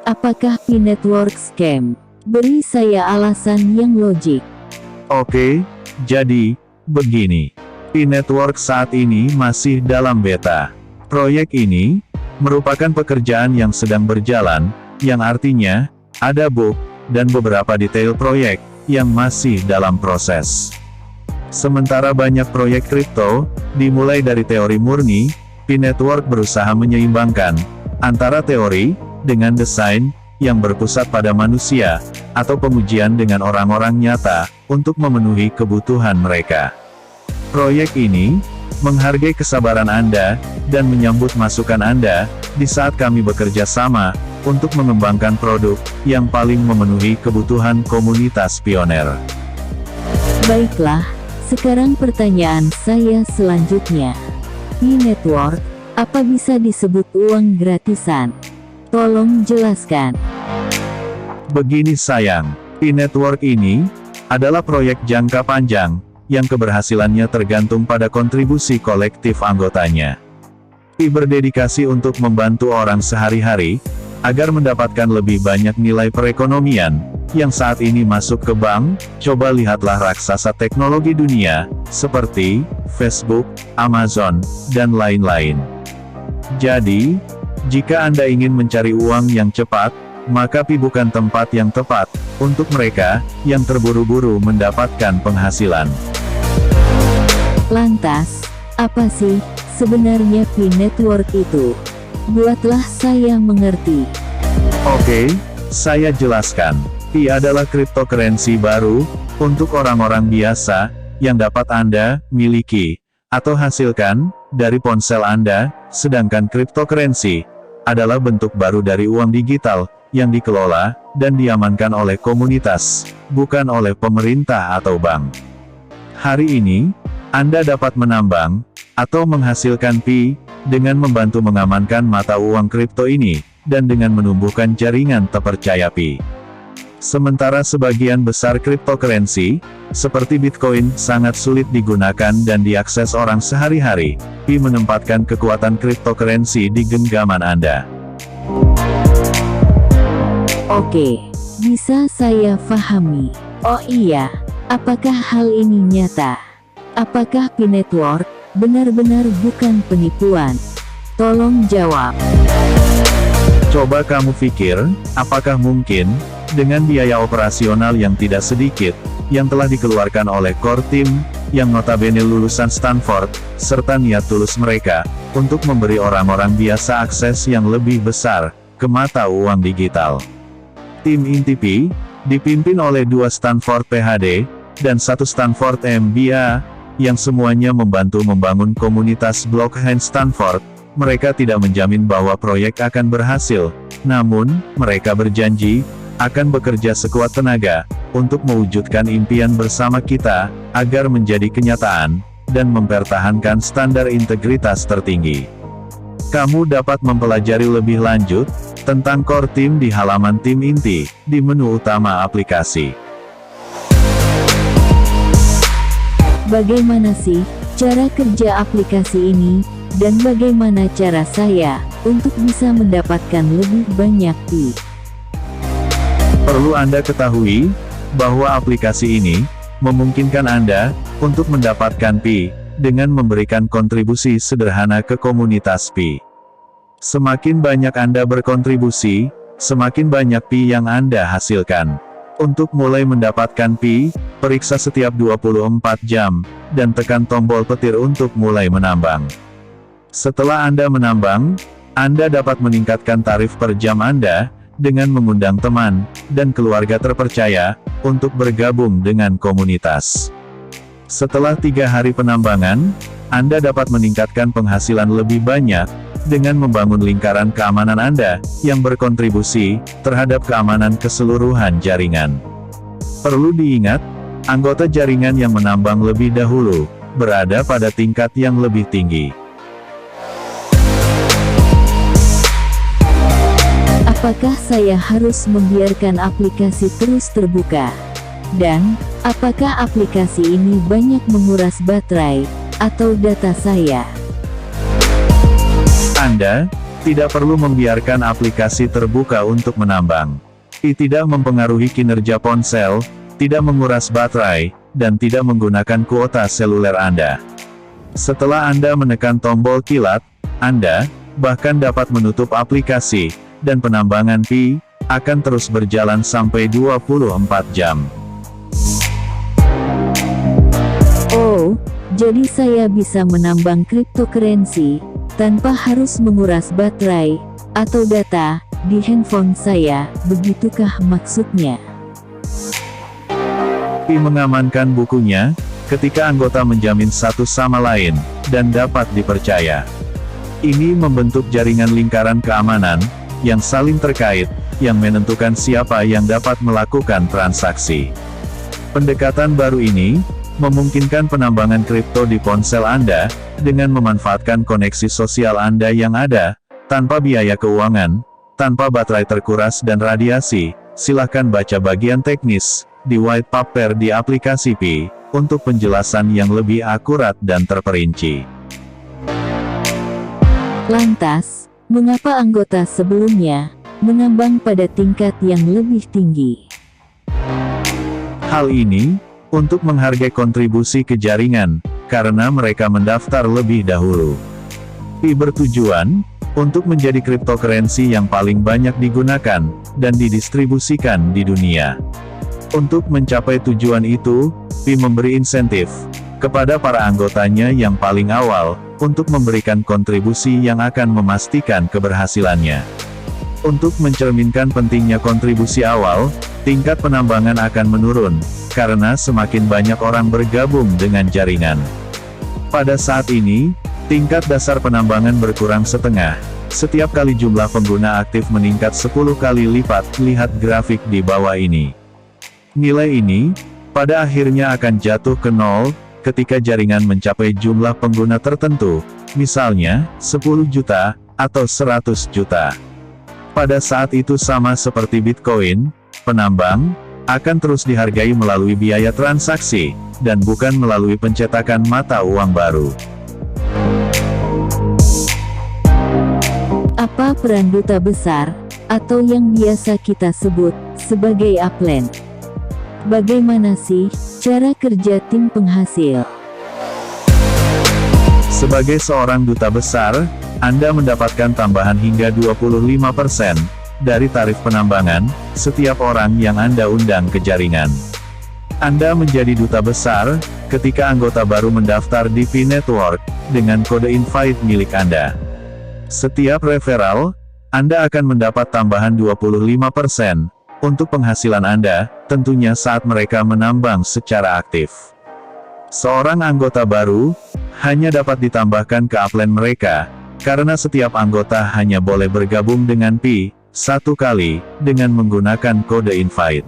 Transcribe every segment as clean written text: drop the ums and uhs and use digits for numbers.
Apakah P-Network scam? Beri saya alasan yang logik. Oke, jadi, begini. P-Network saat ini masih dalam beta. Proyek ini merupakan pekerjaan yang sedang berjalan, yang artinya ada bug dan beberapa detail proyek yang masih dalam proses. Sementara banyak proyek kripto dimulai dari teori murni, P-Network berusaha menyeimbangkan antara teori dengan desain yang berpusat pada manusia atau pengujian dengan orang-orang nyata untuk memenuhi kebutuhan mereka. Proyek ini menghargai kesabaran Anda dan menyambut masukan Anda di saat kami bekerja sama untuk mengembangkan produk yang paling memenuhi kebutuhan komunitas pioner. Baiklah, sekarang pertanyaan saya selanjutnya. P-Network, apa bisa disebut uang gratisan? Tolong jelaskan. Begini sayang, P-Network ini adalah proyek jangka panjang yang keberhasilannya tergantung pada kontribusi kolektif anggotanya. Pi berdedikasi untuk membantu orang sehari-hari agar mendapatkan lebih banyak nilai perekonomian yang saat ini masuk ke bank. Coba lihatlah raksasa teknologi dunia seperti Facebook, Amazon, dan lain-lain. Jadi, jika Anda ingin mencari uang yang cepat, maka Pi bukan tempat yang tepat untuk mereka yang terburu-buru mendapatkan penghasilan. Lantas, apa sih sebenarnya P-Network itu? Buatlah saya mengerti. Oke, saya jelaskan. Pi adalah cryptocurrency baru untuk orang-orang biasa yang dapat Anda miliki atau hasilkan dari ponsel Anda, sedangkan cryptocurrency adalah bentuk baru dari uang digital yang dikelola dan diamankan oleh komunitas, bukan oleh pemerintah atau bank. Hari ini, Anda dapat menambang atau menghasilkan Pi dengan membantu mengamankan mata uang kripto ini dan dengan menumbuhkan jaringan terpercaya Pi. Sementara sebagian besar cryptocurrency, seperti Bitcoin, sangat sulit digunakan dan diakses orang sehari-hari, Pi menempatkan kekuatan cryptocurrency di genggaman Anda. Oke, bisa saya pahami. Oh iya, apakah hal ini nyata? Apakah P-Network benar-benar bukan penipuan? Tolong jawab. Coba kamu pikir, apakah mungkin dengan biaya operasional yang tidak sedikit, yang telah dikeluarkan oleh core team, yang notabene lulusan Stanford, serta niat tulus mereka, untuk memberi orang-orang biasa akses yang lebih besar, ke mata uang digital. Tim inti Pi, dipimpin oleh 2 Stanford PhD, dan 1 Stanford MBA, yang semuanya membantu membangun komunitas blockchain Stanford. Mereka tidak menjamin bahwa proyek akan berhasil, namun, mereka berjanji akan bekerja sekuat tenaga untuk mewujudkan impian bersama kita agar menjadi kenyataan dan mempertahankan standar integritas tertinggi. Kamu dapat mempelajari lebih lanjut tentang core team di halaman tim inti di menu utama aplikasi. Bagaimana sih cara kerja aplikasi ini, dan bagaimana cara saya untuk bisa mendapatkan lebih banyak Pi? Perlu Anda ketahui bahwa aplikasi ini memungkinkan Anda untuk mendapatkan Pi dengan memberikan kontribusi sederhana ke komunitas Pi. Semakin banyak Anda berkontribusi, semakin banyak Pi yang Anda hasilkan. Untuk mulai mendapatkan Pi, periksa setiap 24 jam, dan tekan tombol petir untuk mulai menambang. Setelah Anda menambang, Anda dapat meningkatkan tarif per jam Anda, dengan mengundang teman, dan keluarga terpercaya, untuk bergabung dengan komunitas. Setelah 3 hari penambangan, Anda dapat meningkatkan penghasilan lebih banyak, dengan membangun lingkaran keamanan Anda, yang berkontribusi terhadap keamanan keseluruhan jaringan. Perlu diingat, anggota jaringan yang menambang lebih dahulu, berada pada tingkat yang lebih tinggi. Apakah saya harus membiarkan aplikasi terus terbuka? Dan, apakah aplikasi ini banyak menguras baterai atau data saya? Anda Tidak perlu membiarkan aplikasi terbuka untuk menambang. Pi tidak mempengaruhi kinerja ponsel, tidak menguras baterai, dan tidak menggunakan kuota seluler Anda. Setelah Anda menekan tombol kilat, Anda bahkan dapat menutup aplikasi, dan penambangan Pi akan terus berjalan sampai 24 jam. Oh, jadi saya bisa menambang cryptocurrency tanpa harus menguras baterai atau data di handphone saya, begitukah maksudnya? Pi mengamankan bukunya ketika anggota menjamin satu sama lain dan dapat dipercaya. Ini membentuk jaringan lingkaran keamanan yang saling terkait, yang menentukan siapa yang dapat melakukan transaksi. Pendekatan baru ini memungkinkan penambangan kripto di ponsel Anda dengan memanfaatkan koneksi sosial Anda yang ada, tanpa biaya keuangan, tanpa baterai terkuras dan radiasi. Silahkan baca bagian teknis di white paper di aplikasi Pi untuk penjelasan yang lebih akurat dan terperinci. Lantas, mengapa anggota sebelumnya menambang pada tingkat yang lebih tinggi? Hal ini untuk menghargai kontribusi ke jaringan, karena mereka mendaftar lebih dahulu. Pi bertujuan untuk menjadi cryptocurrency yang paling banyak digunakan dan didistribusikan di dunia. Untuk mencapai tujuan itu, Pi memberi insentif kepada para anggotanya yang paling awal untuk memberikan kontribusi yang akan memastikan keberhasilannya. Untuk mencerminkan pentingnya kontribusi awal, tingkat penambangan akan menurun, karena semakin banyak orang bergabung dengan jaringan. Pada saat ini, tingkat dasar penambangan berkurang setengah. Setiap kali jumlah pengguna aktif meningkat 10 kali lipat, lihat grafik di bawah ini. Nilai ini, pada akhirnya akan jatuh ke nol, ketika jaringan mencapai jumlah pengguna tertentu, misalnya, 10 juta, atau 100 juta. Pada saat itu sama seperti Bitcoin, penambang akan terus dihargai melalui biaya transaksi, dan bukan melalui pencetakan mata uang baru. Apa peran duta besar, atau yang biasa kita sebut sebagai upline? Bagaimana sih cara kerja tim penghasil? Sebagai seorang duta besar, Anda mendapatkan tambahan hingga 25% dari tarif penambangan, setiap orang yang Anda undang ke jaringan. Anda menjadi duta besar, ketika anggota baru mendaftar di Pi Network, dengan kode invite milik Anda. Setiap referral, Anda akan mendapat tambahan 25%, untuk penghasilan Anda, tentunya saat mereka menambang secara aktif. Seorang anggota baru, hanya dapat ditambahkan ke upline mereka, karena setiap anggota hanya boleh bergabung dengan Pi satu kali, dengan menggunakan kode invite.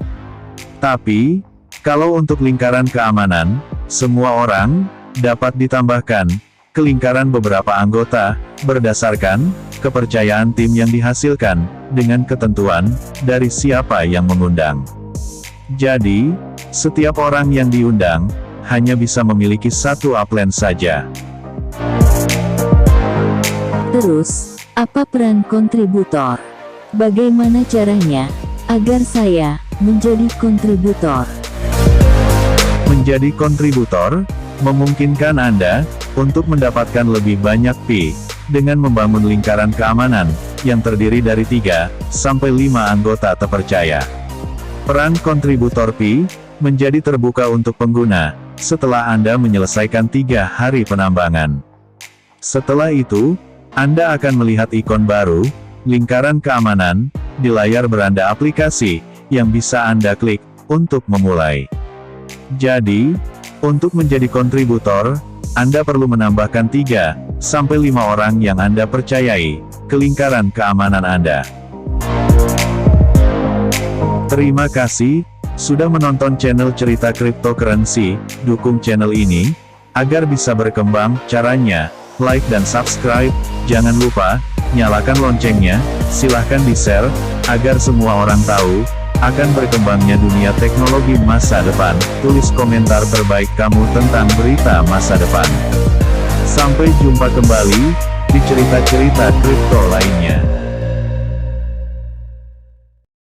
Tapi, kalau untuk lingkaran keamanan, semua orang dapat ditambahkan ke lingkaran beberapa anggota, berdasarkan kepercayaan tim yang dihasilkan, dengan ketentuan dari siapa yang mengundang. Jadi, setiap orang yang diundang, hanya bisa memiliki satu upline saja. Terus, apa peran kontributor? Bagaimana caranya agar saya menjadi kontributor? Menjadi kontributor memungkinkan Anda untuk mendapatkan lebih banyak Pi dengan membangun lingkaran keamanan yang terdiri dari 3-5 anggota terpercaya. Peran kontributor Pi menjadi terbuka untuk pengguna setelah Anda menyelesaikan 3 hari penambangan. Setelah itu, Anda akan melihat ikon baru, lingkaran keamanan, di layar beranda aplikasi, yang bisa Anda klik untuk memulai. Jadi, untuk menjadi kontributor, Anda perlu menambahkan 3-5 orang yang Anda percayai ke lingkaran keamanan Anda. Terima kasih sudah menonton channel Cerita Cryptocurrency. Dukung channel ini agar bisa berkembang. Caranya, like dan subscribe. Jangan lupa nyalakan loncengnya. Silahkan di-share agar semua orang tahu akan berkembangnya dunia teknologi masa depan. Tulis komentar terbaik kamu tentang berita masa depan. Sampai jumpa kembali di cerita-cerita kripto lainnya.